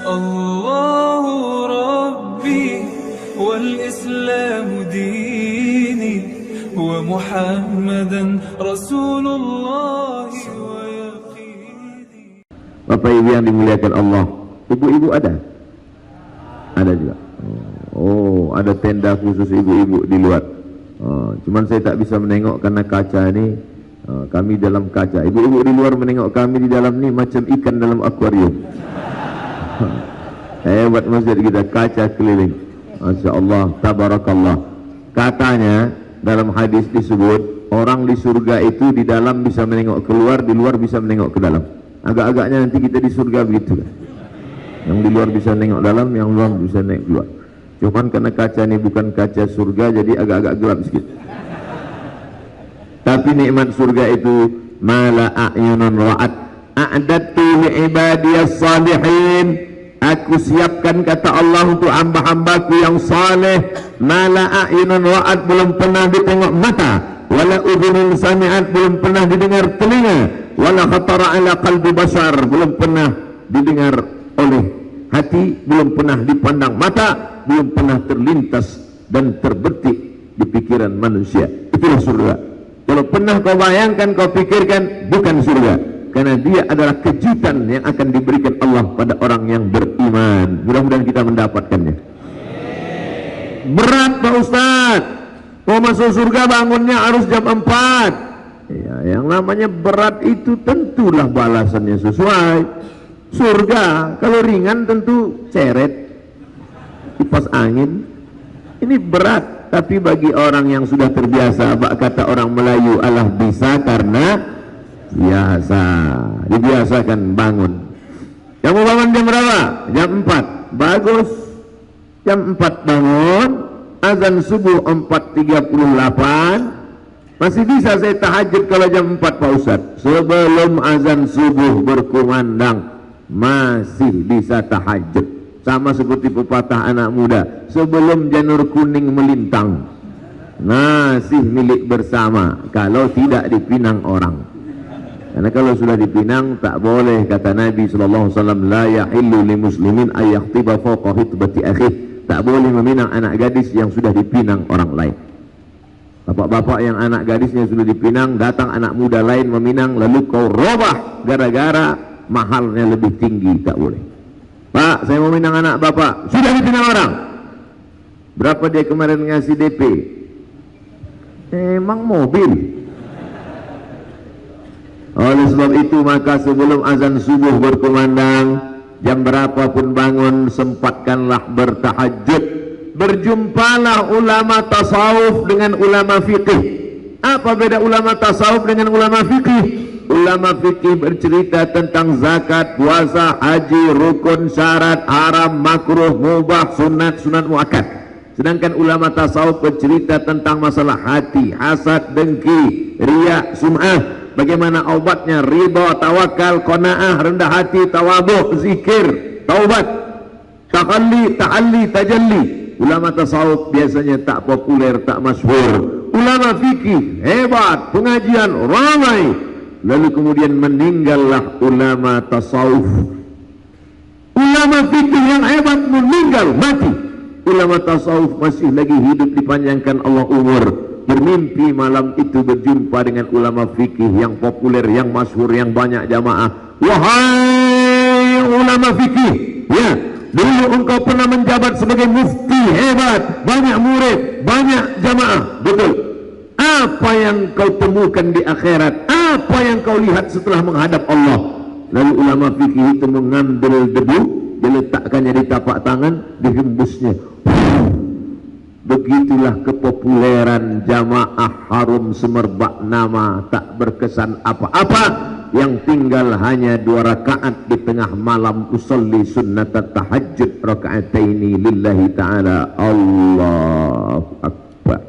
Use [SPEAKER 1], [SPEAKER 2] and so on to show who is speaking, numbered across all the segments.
[SPEAKER 1] الله ربي والإسلام ديني ومحمدا رسول الله ويقيني.
[SPEAKER 2] Bapak Ibu yang dimuliakan Allah, ibu-ibu ada? Ada juga. Oh, ada tenda khusus ibu-ibu di luar. Cuman saya tak bisa menengok karena kaca ini. Kami dalam kaca. Ibu-ibu di luar menengok kami di dalam ni macam ikan dalam akuarium. Hebat masjid kita, kaca keliling. Masya Allah, tabarakallah. Katanya dalam hadis disebut orang di surga itu di dalam bisa menengok keluar, di luar bisa menengok ke dalam. Agak-agaknya nanti kita di surga begitu. Yang di luar bisa nengok dalam, yang luar bisa nengok keluar. Cuman karena kaca ini bukan kaca surga, jadi agak-agak gelap sedikit. Tapi nikmat surga itu mala a'yunun ra'at a'dadtu li'ibadiyas salihin. Aku siapkan, kata Allah, untuk hamba-hambaku yang saleh, mala a'yunun ra'at, belum pernah ditengok mata, wala udhunun sami'at, belum pernah didengar telinga, wala khatara ala qalbi bashar, belum pernah didengar oleh hati, belum pernah dipandang mata, belum pernah terlintas dan terbetik di pikiran manusia. Itulah surga. Kalau pernah kau bayangkan, kau pikirkan, bukan surga, karena dia adalah kejutan yang akan diberikan Allah pada orang yang beriman. Mudah-mudahan kita mendapatkannya. Berat Pak Ustaz, mau masuk surga bangunnya harus jam 4. Ya, yang namanya berat itu tentulah balasannya sesuai. Surga kalau ringan tentu ceret, kipas angin. Ini berat, tapi bagi orang yang sudah terbiasa, kata orang Melayu, alah bisa karena biasa. Dibiasakan bangun. Yang mau bangun jam berapa? Jam 4. Bagus. Jam 4 bangun, azan subuh 4.38. Masih bisa saya tahajud kalau jam 4 Pak Ustaz. Sebelum azan subuh berkumandang masih bisa tahajud. Sama seperti pepatah anak muda, sebelum janur kuning melintang masih milik bersama, kalau tidak dipinang orang. Karena kalau sudah dipinang tak boleh, kata Nabi SAW, la yahillu li muslimin ayyakhtiba fawqa khitbati akhih. Tak boleh meminang anak gadis yang sudah dipinang orang lain. Bapak-bapak yang anak gadisnya sudah dipinang, datang anak muda lain meminang, lalu kau robah gara-gara mahalnya lebih tinggi, tak boleh. Pak, saya mau minang anak bapak, sudah dipinang orang. Berapa dia kemarin ngasih DP? Emang mobil. Oleh sebab itu, maka sebelum azan subuh berkumandang, jam berapapun bangun, sempatkanlah bertahajud. Berjumpalah ulama tasawuf dengan ulama fikih. Apa beda ulama tasawuf dengan ulama fikih? Ulama fikih bercerita tentang zakat, puasa, haji, rukun, syarat, haram, makruh, mubah, sunat, sunat muakkad. Sedangkan ulama tasawuf bercerita tentang masalah hati, hasad, dengki, riya, sum'ah. Bagaimana obatnya? Ridha, tawakal, qanaah, rendah hati, tawadhu, zikir, taubat, ta'alli, tajalli. Ulama tasawuf biasanya tak populer, tak masyhur. Ulama fikih hebat, pengajian ramai. Lalu kemudian meninggallah ulama tasawuf. Ulama fikih yang hebat meninggal, mati. Ulama tasawuf masih lagi hidup, dipanjangkan Allah umur. Bermimpi malam itu berjumpa dengan ulama fikih yang populer, yang masyhur, yang banyak jamaah. Wahai ulama fikih, ya, dulu engkau pernah menjabat sebagai mufti hebat, banyak murid, banyak jamaah, betul. Apa yang kau temukan di akhirat? Apa yang kau lihat setelah menghadap Allah? Lalu ulama fikih itu mengambil debu, diletakkannya di tapak tangan, dihembusnya. Begitulah kepopuleran jamaah harum semerbak nama, tak berkesan apa-apa. Yang tinggal hanya 2 rakaat di tengah malam, usolli sunnat tahajud raka'ataini lillahi ta'ala. Allahu Akbar.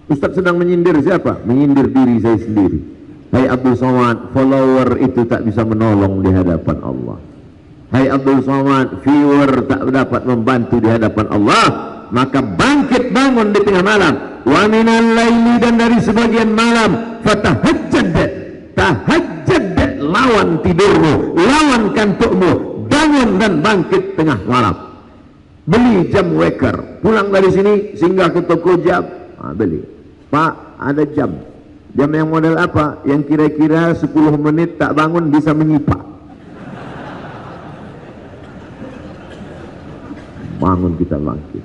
[SPEAKER 2] Ustaz sedang menyindir siapa? Menyindir diri saya sendiri. Hai Abdul Somad, follower itu tak bisa menolong di hadapan Allah. Hai Abdul Somad, viewer tak dapat membantu di hadapan Allah. Maka bangkit bangun di tengah malam, wa minal laili, dan dari sebagian malam, fatahajjad, tahajjad, lawan tidurmu, lawan kantukmu, bangun bangun dan bangkit tengah malam. Beli jam waker, pulang dari sini singgah ke toko jam, beli. Pak, ada jam yang model apa? Yang kira-kira 10 menit tak bangun bisa menyipak. Bangun kita bangkit.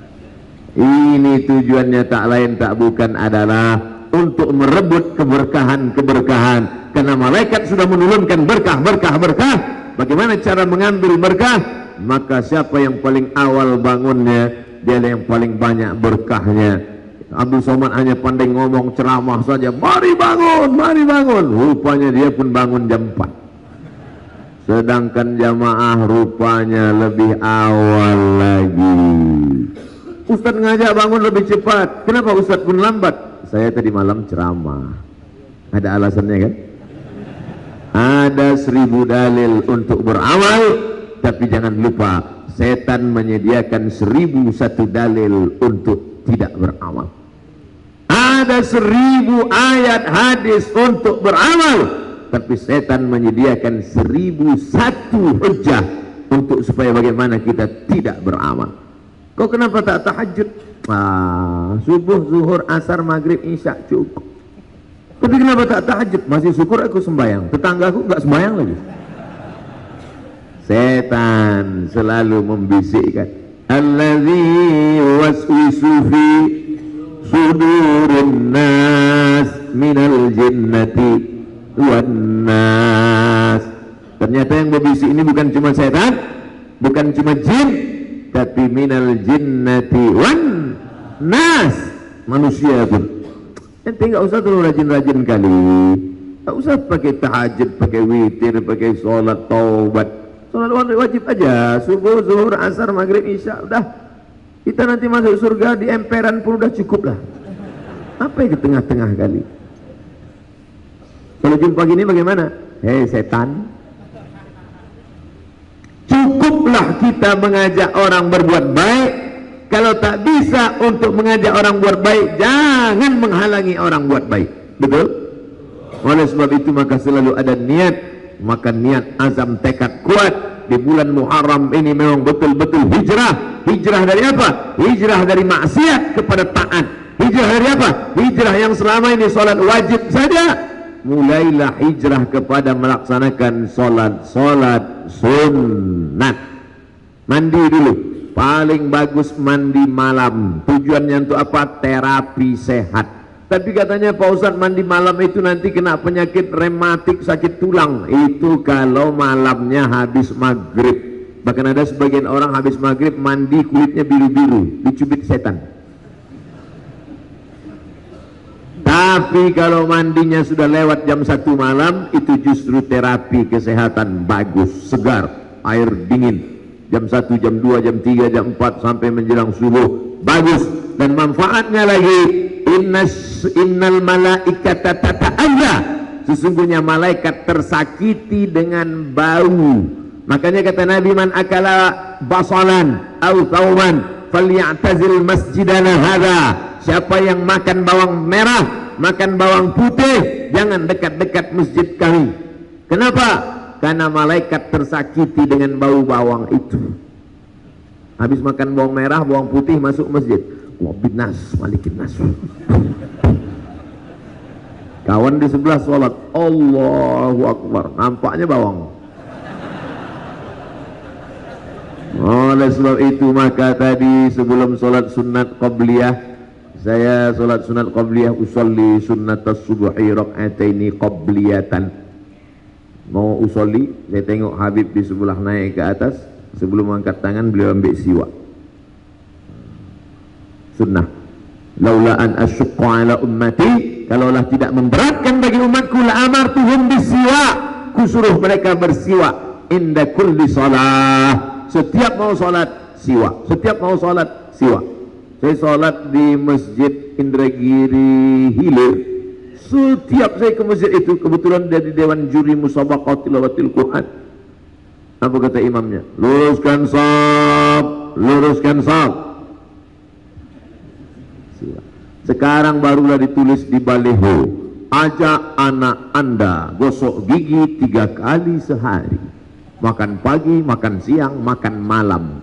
[SPEAKER 2] Ini tujuannya tak lain tak bukan adalah untuk merebut keberkahan-keberkahan, karena malaikat sudah menurunkan berkah. Bagaimana cara mengambil berkah? Maka siapa yang paling awal bangunnya, dia yang paling banyak berkahnya. Abdul Somad hanya pandai ngomong ceramah saja, mari bangun. Rupanya dia pun bangun jam 4. Sedangkan jamaah rupanya lebih awal lagi. Ustaz ngajak bangun lebih cepat. Kenapa Ustaz pun lambat? Saya tadi malam ceramah. Ada alasannya kan? Ada 1000 dalil untuk beramal, tapi jangan lupa setan menyediakan 1001 dalil untuk tidak beramal. Ada 1000 ayat hadis untuk beramal, tapi setan menyediakan 1001 hujah untuk supaya bagaimana kita tidak beramal. Kau kenapa tak tahajud? Subuh, zuhur, asar, maghrib, isya cukup. Tapi kenapa tak tahajud? Masih syukur aku sembahyang, tetanggaku nggak sembahyang lagi. Setan selalu membisikkan, allazi waswisu fi sudurin nas minal jinnati wan nas. Ternyata yang berbisik ini bukan cuma setan, bukan cuma jin, tapi minal jinnati wan nas, manusia pun. Ente nggak usah terlalu rajin-rajin kali, nggak usah pakai tahajud, pakai witir, pakai sholat taubat. Sholat wajib aja, subuh, zuhur, asar, maghrib, isya, udah. Kita nanti masuk surga di emperan pun udah cukup lah. Apa yang ke tengah-tengah kali? Kalau jumpa gini bagaimana? Hei setan, cukuplah kita mengajak orang berbuat baik. Kalau tak bisa untuk mengajak orang buat baik, jangan menghalangi orang buat baik. Betul? Oleh sebab itu maka selalu ada niat. Maka niat, azam, tekad kuat di bulan Muharram ini memang betul-betul hijrah. Hijrah dari apa? Hijrah dari maksiat kepada taat. Hijrah dari apa? Hijrah yang selama ini solat wajib saja, mulailah hijrah kepada melaksanakan solat sunat. Mandi dulu, paling bagus mandi malam. Tujuannya untuk apa? Terapi sehat. Tapi katanya Pak Ustadz, mandi malam itu nanti kena penyakit rematik, sakit tulang. Itu kalau malamnya habis maghrib. Bahkan ada sebagian orang habis maghrib mandi kulitnya biru-biru, dicubit setan. Tapi kalau mandinya sudah lewat jam 1 malam, itu justru terapi kesehatan, bagus, segar, air dingin. Jam 1, jam 2, jam 3, jam 4 sampai menjelang subuh, bagus. Dan manfaatnya lagi, innal malaikata tata'azza, sesungguhnya malaikat tersakiti dengan bau. Makanya kata Nabi, man akala basalan au thawman falyatazil masjidana hadha. Siapa yang makan bawang merah, makan bawang putih, jangan dekat-dekat masjid kami. Kenapa? Karena malaikat tersakiti dengan bau bawang itu. Habis makan bawang merah, bawang putih, masuk masjid, wabinas malikin nas. Kawan di sebelah sholat, Allahu Akbar, nampaknya bawang. Oleh sebab itu maka tadi sebelum sholat sunat qabliyah, saya sholat sunat qabliyah, usolli sunnatas subuhi rak'ataini qabliyatan. Mau usolli, saya tengok Habib di sebelah naik ke atas, sebelum angkat tangan beliau ambil siwak. Sunnah. Laula an asyqa ala ummati, kalaulah tidak memberatkan bagi umatku, la amartuhum bisiwak, kusuruh mereka bersiwak inda kulli salah. Setiap mau salat siwak, setiap mau salat siwak. Saya salat di Masjid Indragiri Hilir. Setiap saya ke masjid itu, kebetulan dari Dewan Juri Musabaqah Tilawatil Quran. Apa kata imamnya? Luruskan saf, luruskan saf. Sekarang barulah ditulis di baliho, ajak anak anda gosok gigi 3 kali sehari. Makan pagi, makan siang, makan malam.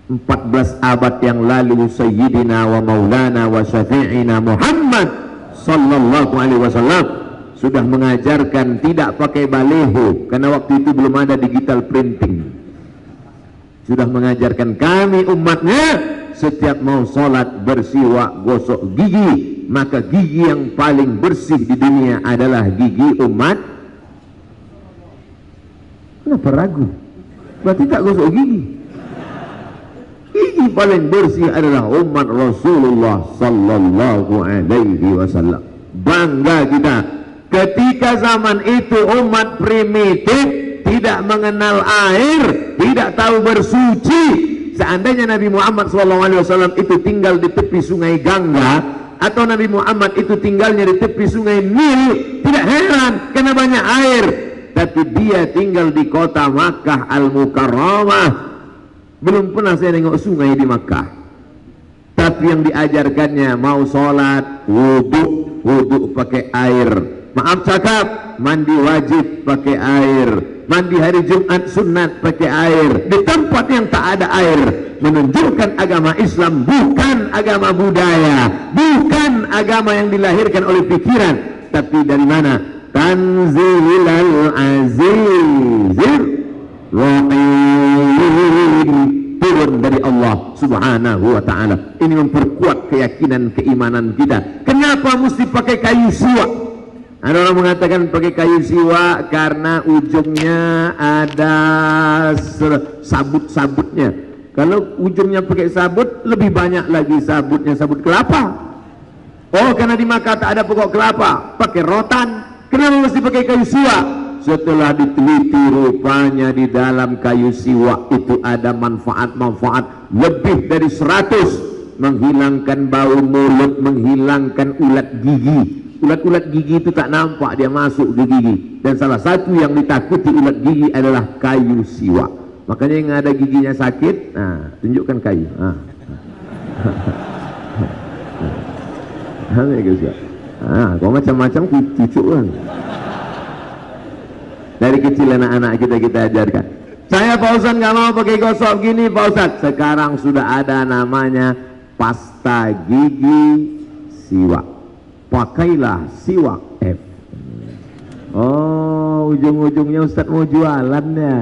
[SPEAKER 2] 14 abad yang lalu Sayyidina wa Maulana wa Syafi'ina Muhammad sallallahu alaihi wasallam sudah mengajarkan tidak pakai baleho, karena waktu itu belum ada digital printing. Sudah mengajarkan kami umatnya setiap mau sholat bersiwak gosok gigi, maka gigi yang paling bersih di dunia adalah gigi umat. Kenapa ragu? Berarti tak gosok gigi. Gigi paling bersih adalah umat Rasulullah sallallahu alaihi wasallam. Bangga kita ketika zaman itu umat primitif, tidak mengenal air, tidak tahu bersuci. Seandainya Nabi Muhammad SAW itu tinggal di tepi sungai Gangga, atau Nabi Muhammad itu tinggalnya di tepi sungai Nil, tidak heran karena banyak air. Tapi dia tinggal di kota Makkah Al-Mukarramah. Belum pernah saya tengok sungai di Makkah. Tapi yang diajarkannya mau sholat, wudhu pakai air. Maaf cakap, mandi wajib pakai air. Mandi hari Jumat sunat pakai air. Di tempat yang tak ada air, menunjukkan agama Islam bukan agama budaya, bukan agama yang dilahirkan oleh pikiran, tapi dari mana? Tanzilal azizir rahim, turun dari Allah subhanahu wa ta'ala. Ini memperkuat keyakinan keimanan kita. Kenapa mesti pakai kayu siwak? Ada orang mengatakan pakai kayu siwak karena ujungnya ada sabut-sabutnya. Kalau ujungnya pakai sabut, lebih banyak lagi sabutnya, sabut kelapa. Oh, karena di Makkah tak ada pokok kelapa, pakai rotan. Kenapa mesti pakai kayu siwak? Setelah diteliti, rupanya di dalam kayu siwak itu ada manfaat-manfaat lebih dari 100. Menghilangkan bau mulut, menghilangkan ulat gigi. Ulat-ulat gigi itu tak nampak, dia masuk ke gigi. Dan salah satu yang ditakuti ulat gigi adalah kayu siwak. Makanya yang ada giginya sakit, nah, tunjukkan kayu. Kau macam-macam cucuk kan. Dari kecil anak-anak kita ajarkan. Saya Pak Ustadz nggak mau pakai gosok gini Pak Ustadz. Sekarang sudah ada namanya pasta gigi siwak. Pakailah siwak F. Oh, ujung-ujungnya Ustadz mau jualannya.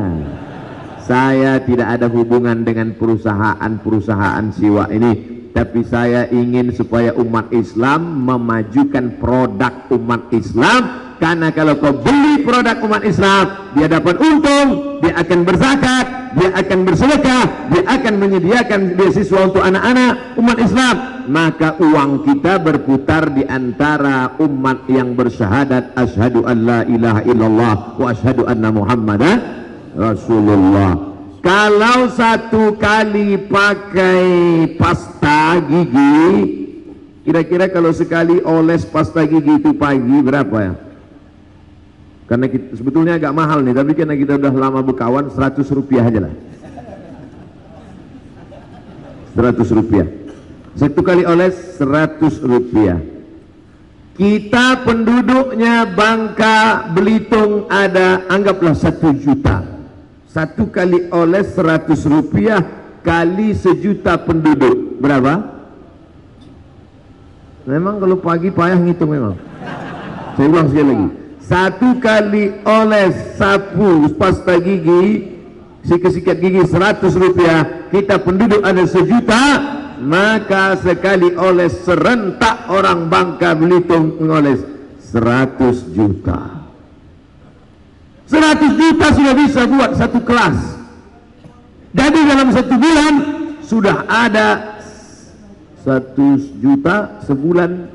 [SPEAKER 2] Saya tidak ada hubungan dengan perusahaan siwak ini, tapi saya ingin supaya umat Islam memajukan produk umat Islam. Karena kalau kau beli produk umat Islam, dia dapat untung, dia akan berzakat, dia akan bersedekah, dia akan menyediakan beasiswa untuk anak-anak umat Islam. Maka uang kita berputar di antara umat yang bersyahadat asyhadu an la ilaha illallah wa asyhadu anna muhammadan Rasulullah. Kalau satu kali pakai pasta gigi, kira-kira kalau sekali oles pasta gigi itu pagi berapa ya? Karena kita, sebetulnya agak mahal nih, tapi karena kita udah lama berkawan, 100 rupiah aja lah. 100 rupiah. Satu kali oles 100 rupiah. Kita penduduknya Bangka Belitung ada, anggaplah 1 juta. Satu kali oles 100 rupiah kali 1 juta penduduk, berapa? Memang kalau pagi payah ngitung memang. Saya ulang sekali lagi. Satu kali oles sapu pasta gigi, sikat-sikat gigi 100 rupiah, kita penduduk ada 1 juta, maka sekali oles serentak orang Bangka Belitung mengoles 100 juta. 100 juta sudah bisa buat satu kelas. Jadi dalam 1 bulan sudah ada 1 juta sebulan,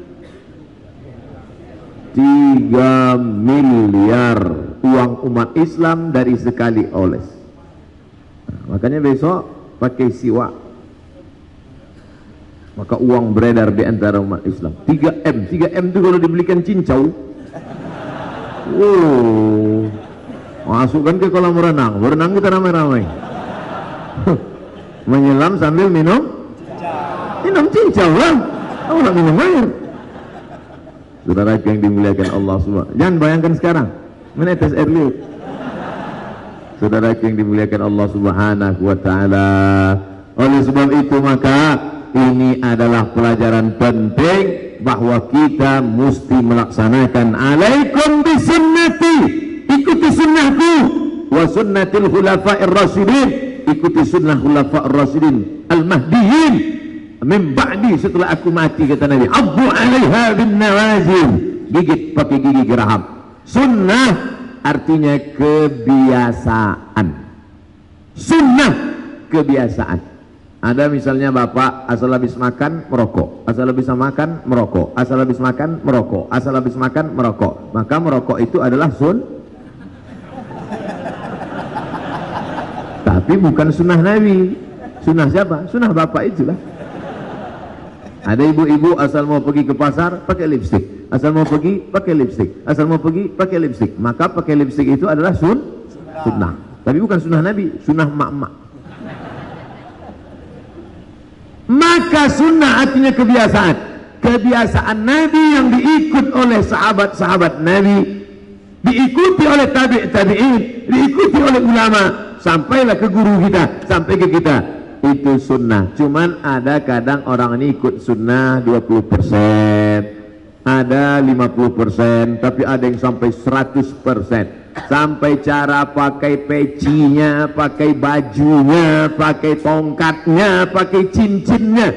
[SPEAKER 2] 3 miliar uang umat Islam dari sekali oles. Nah, makanya besok pakai siwak, maka uang beredar di antara umat Islam. 3M itu kalau dibelikan cincau, masukkan ke kolam renang, berenang kita ramai-ramai. Menyelam sambil minum cincau lah. Oh, minum air. Saudara yang dimuliakan Allah semua, jangan bayangkan sekarang menetes air liur. Saudara yang dimuliakan Allah Subhanahu wa taala. Oleh sebab itu maka ini adalah pelajaran penting bahwa kita mesti melaksanakan alaikum bisunnati, ikuti sunnahku, wa sunnatil khulafa'ir rasyidin, ikuti sunnah khulafa'ir rasyidin al-mahdiyyin min ba'di, setelah aku mati, kata Nabi, abdu 'alaiha bin nawazil, gigit pakai gigi geraham. Sunnah artinya kebiasaan. Sunnah kebiasaan. Ada misalnya bapak asal habis makan merokok, asal habis makan merokok, asal habis makan merokok, asal habis makan merokok. Maka merokok itu adalah tapi bukan sunnah Nabi. Sunnah siapa? Sunnah bapak itulah. Ada ibu-ibu asal mau pergi ke pasar pakai lipstik, asal mau pergi pakai lipstik, asal mau pergi pakai lipstik. Maka pakai lipstik itu adalah sunnah. Tapi bukan sunnah Nabi, sunnah mak-mak. Maka sunnah artinya kebiasaan. Kebiasaan Nabi yang diikut oleh sahabat-sahabat Nabi, diikuti oleh tabi'in, diikuti oleh ulama, sampailah ke guru kita, sampai ke kita. Itu sunnah. Cuman ada kadang orang ini ikut sunnah 20%, ada 50%, tapi ada yang sampai 100%. Sampai cara pakai pecinya, pakai bajunya, pakai tongkatnya, pakai cincinnya,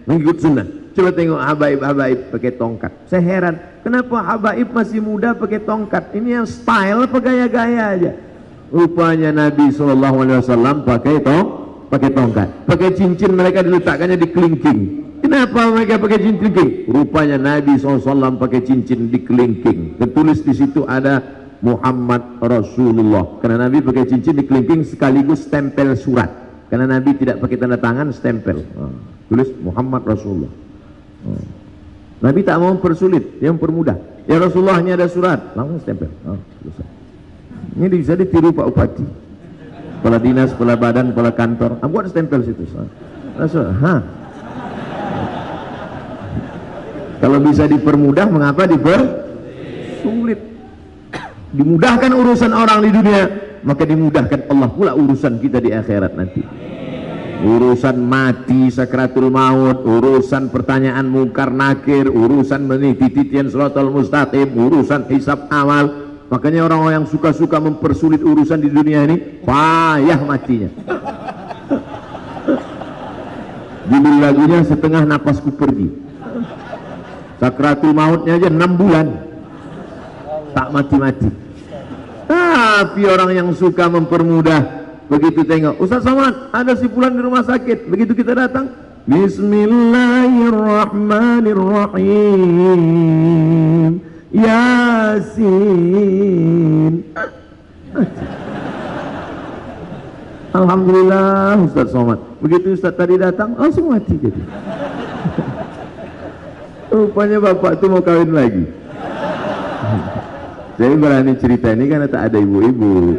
[SPEAKER 2] mengikut sunnah. Coba tengok habaib pakai tongkat. Saya heran, kenapa habaib masih muda pakai tongkat? Ini yang style apa gaya-gaya aja? Rupanya Nabi SAW pakai tongkat, pakai cincin, mereka diletakkannya di kelingking. Kenapa mereka pakai cincin kelingking? Rupanya Nabi SAW pakai cincin di kelingking. Tertulis di situ ada Muhammad Rasulullah. Karena Nabi pakai cincin di kelingking sekaligus stempel surat. Karena Nabi tidak pakai tanda tangan, stempel. Tulis Muhammad Rasulullah. Nabi tak mau mempersulit, dia mempermudah. Ya Rasulullah, hanya ada surat, langsung stempel. Ini bisa ditiru Pak Bupati, kepala dinas, kepala badan, kepala kantor. Buat stempel situ. Kalau bisa dipermudah, mengapa dipersulit? Dimudahkan urusan orang di dunia, maka dimudahkan Allah pula urusan kita di akhirat nanti. Urusan mati, sakratul maut, urusan pertanyaan mungkar nakir, urusan meniti titian shiratal mustaqim, urusan hisab amal. Makanya orang-orang yang suka-suka mempersulit urusan di dunia ini payah matinya. Judul lagunya setengah napasku pergi. Sakratul mautnya aja 6 bulan tak mati-mati. Tapi orang yang suka mempermudah, begitu tengok Ustaz Somad ada si fulan di rumah sakit, begitu kita datang, Bismillahirrahmanirrahim, Yasin. Alhamdulillah Ustaz Somad. Begitu Ustaz tadi datang, langsung mati jadi. Rupanya bapak itu mau kawin lagi. Saya berani cerita ini karena tak ada ibu-ibu.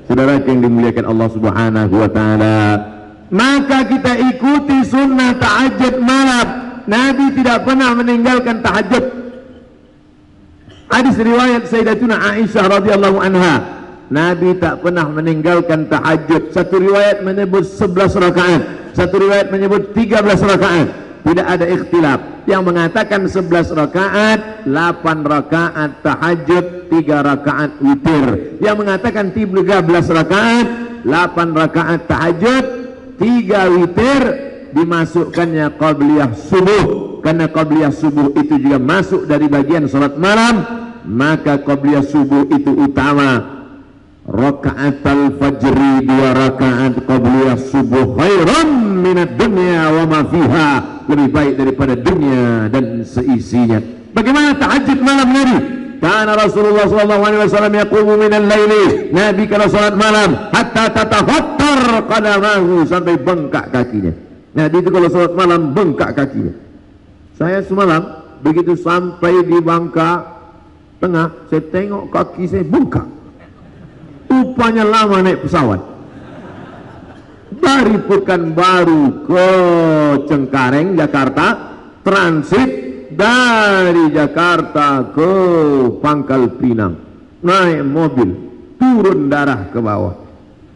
[SPEAKER 2] Saudara yang dimuliakan Allah Subhanahu wa taala, maka kita ikuti sunnah tahajud malam. Nabi tidak pernah meninggalkan tahajud. Hadis riwayat Sayyidatuna Aisyah radhiyallahu anha, Nabi tak pernah meninggalkan tahajud. Satu riwayat menyebut 11 rakaat, satu riwayat menyebut 13 rakaat. Tidak ada ikhtilaf. Yang mengatakan 11 rakaat, 8 rakaat tahajud, 3 rakaat witir. Yang mengatakan 13 rakaat, 8 rakaat tahajud, 3 witir, dimasukkannya qabliyah subuh. Karena qabliyah subuh itu juga masuk dari bagian salat malam, maka qabliyah subuh itu utama. Rakaat al-fajri, 2 rakaat qabliyah subuh, khairan minad dunya wa ma fiha, lebih baik daripada dunia dan seisinya. Bagaimana tahajud malam Nabi? Karena Rasulullah SAW yaqumu minal laili, Nabi kalau salat malam hatta tatafattar qadamahu, sampai bengkak kakinya. Nabi itu kalau salat malam bengkak kakinya. Saya semalam begitu sampai di Bangka Tengah, saya tengok kaki saya bengkak. Rupanya lama naik pesawat dari Pekanbaru ke Cengkareng, Jakarta, transit dari Jakarta ke Pangkal Pinang, naik mobil turun darah ke bawah.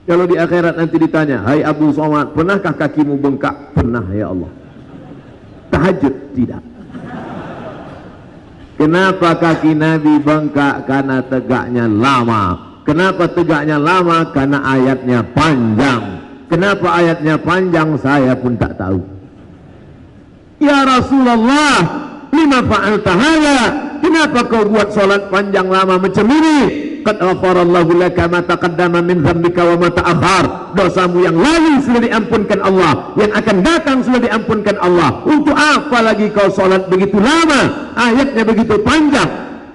[SPEAKER 2] Kalau di akhirat nanti ditanya, hai Abu Somad, pernahkah kakimu bengkak? Pernah ya Allah. Tahajud? Tidak. Kenapa kaki Nabi bengkak? Karena tegaknya lama. Kenapa tegaknya lama? Karena ayatnya panjang. Kenapa ayatnya panjang? Saya pun tak tahu. Ya Rasulullah, lima fa'alta hadza? Kenapa kau buat salat panjang lama macam ini? Qad ghafarallahu laka ma taqaddama min dzambika wa ma ta'akhkhar. Dosamu yang lalu sudah diampunkan Allah, yang akan datang sudah diampunkan Allah. Untuk apa lagi kau salat begitu lama? Ayatnya begitu panjang.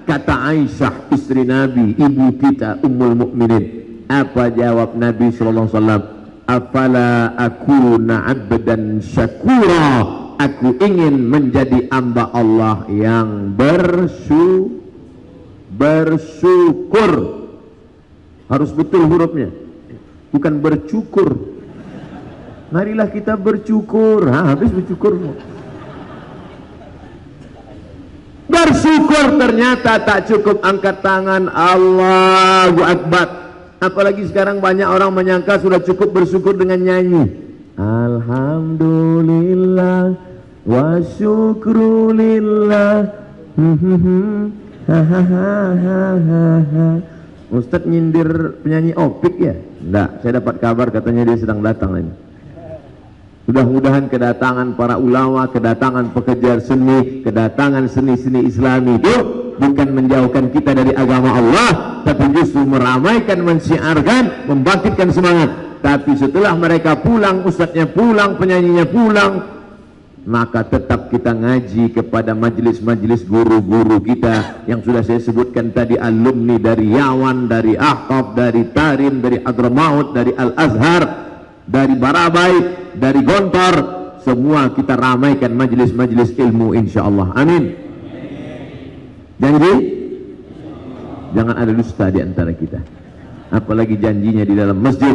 [SPEAKER 2] Kata Aisyah, istri Nabi, ibu kita, Ummul Mukminin. Apa jawab Nabi sallallahu alaihi wasallam? Afala akuna 'abdan syakura? Aku ingin menjadi hamba Allah yang bersyukur. Harus betul hurufnya, bukan bercukur. Marilah kita bercukur. Habis bercukur. Bersyukur ternyata tak cukup angkat tangan Allahu Akbar. Apalagi sekarang banyak orang menyangka sudah cukup bersyukur dengan nyanyi. Alhamdulillah wa syukrulillah. Ustadz nyindir penyanyi opik ya? Enggak, saya dapat kabar katanya dia sedang datang ini. Mudah-mudahan kedatangan para ulama, kedatangan pekerja seni, kedatangan seni-seni Islami itu bukan menjauhkan kita dari agama Allah, tapi justru meramaikan, mensiarkan, membangkitkan semangat. Tapi setelah mereka pulang, ustadznya pulang, penyanyinya pulang, maka tetap kita ngaji kepada majelis-majelis guru-guru kita yang sudah saya sebutkan tadi, alumni dari Yawan, dari Ahqaf, dari Tarim, dari Hadramaut, dari Al-Azhar, dari Barabai, dari Gontor. Semua kita ramaikan majelis-majelis ilmu insyaallah. Amin. Janji? Jangan ada dusta di antara kita, apalagi janjinya di dalam masjid.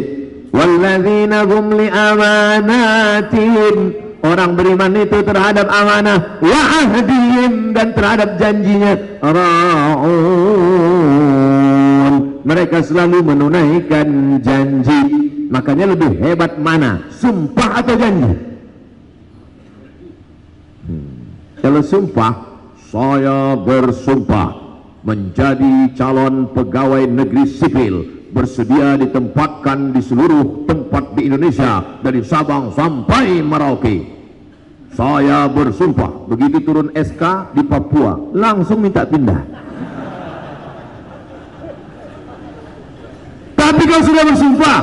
[SPEAKER 2] Walladzina hum li amanatihim, orang beriman itu terhadap amanah, wa ahdihim, dan terhadap janjinya, ra'un, mereka selalu menunaikan janji. Makanya lebih hebat mana, sumpah atau janji? Kalau sumpah, saya bersumpah menjadi calon pegawai negeri sipil, bersedia ditempatkan di seluruh tempat di Indonesia dari Sabang sampai Merauke. Saya bersumpah, begitu turun SK di Papua langsung minta pindah. Tapi kalau sudah bersumpah,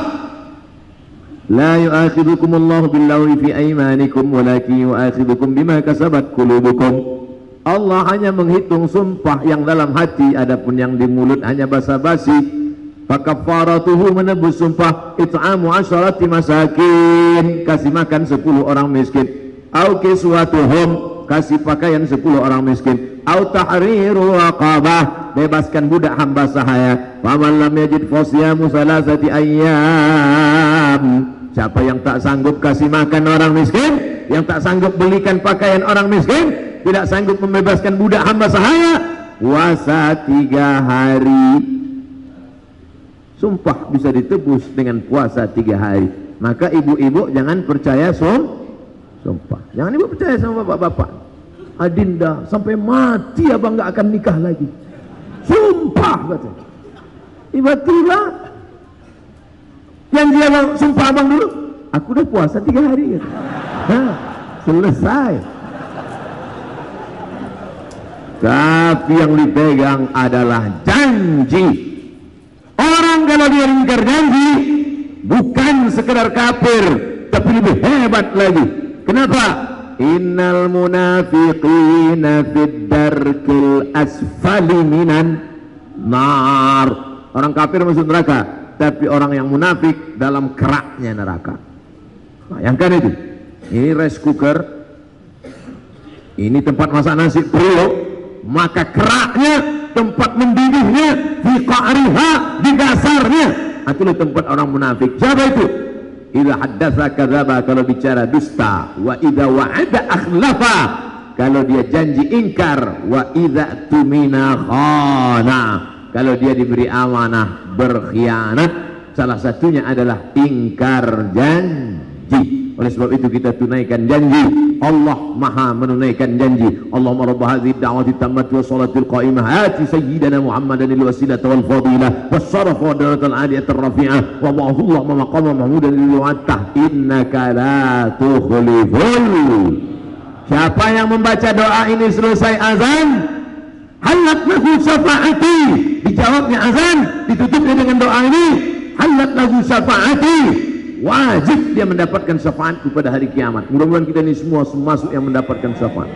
[SPEAKER 2] la yu'akhidukumullahu billahi fi aymanikum walakin yu'akhidukum bima kasabat qulubukum. Allah hanya menghitung sumpah yang dalam hati, adapun yang di mulut hanya basa-basi. Fakafaratuhu, menebus sumpah, it'amu 'asharati masakin, kasih makan 10 orang miskin. Au kiswatuhum, kasih pakaian 10 orang miskin. Au tahriru raqabah, bebaskan budak hamba sahaya. Faman lam yajid fasyamu salasati ayyam. Siapa yang tak sanggup kasih makan orang miskin, yang tak sanggup belikan pakaian orang miskin, tidak sanggup membebaskan budak hamba sahaya, puasa 3 hari. Sumpah bisa ditebus dengan puasa 3 hari. Maka ibu-ibu jangan percaya sumpah. Jangan ibu percaya sama bapak-bapak. Adinda, sampai mati abang gak akan nikah lagi. Sumpah katanya. Tiba-tiba yang dia sumpah abang dulu, aku udah puasa 3 hari gitu. Nah, selesai. Tapi yang dipegang adalah janji. Orang kalau dia ingkar janji bukan sekedar kafir, tapi lebih hebat lagi. Kenapa? Innal munafiqina fid darkil asfali minan nar. Orang kafir masuk neraka, tapi orang yang munafik dalam keraknya neraka. Bayangkan itu. Ini rice cooker, ini tempat masak nasi periuk, maka keraknya, tempat mendidihnya, di qa'riha, di dasarnya, itulah tempat orang munafik. Siapa itu? Idza haddatsa kadzaba, kalau bicara dusta. Wa idza wa'ada akhlafa, kalau dia janji ingkar. Wa idza tumina khana, kalau dia diberi amanah berkhianat. Salah satunya adalah ingkar janji. Oleh sebab itu kita tunaikan janji. Allah maha menunaikan janji. Allahumma rabb hadhihi ad-da'wati tammati wa salatil qa'imah ati sayyidina Muhammadan al-wasilata wal fadilah was-sharaf wa darajatal 'aliyatir rafi'ah wa ba'athullah maqama mahmudan lil wa'tah innaka la tukhliful. Siapa yang membaca doa ini selesai azan, halat lahu syafaati, dijawabnya azan, ditutupnya dengan doa ini, halat lahu syafaati, wajib dia mendapatkan syafaatku pada hari kiamat. Mudah-mudahan kita ini semua termasuk yang mendapatkan syafaat.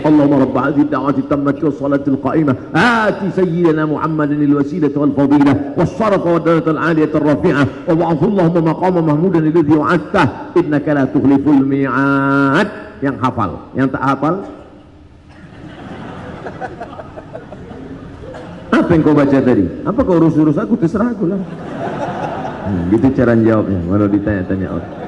[SPEAKER 2] Allahumma rabb hadhihi ad-da'wati tammati was salatil qa'imah ati sayyidina Muhammadan al-wasilata wal fadilah was-sharafa wa darajatal 'aliyatir rafi'ah wa ba'athu Allahumma maqama mahmudan alladhi wa'adtah innaka la tukhliful mi'ad. Yang hafal, yang tak hafal apa yang kau baca tadi? Apa kau urus-urus aku? Terserah aku lah. Gitu cara jawabnya kalau ditanya-tanya orang.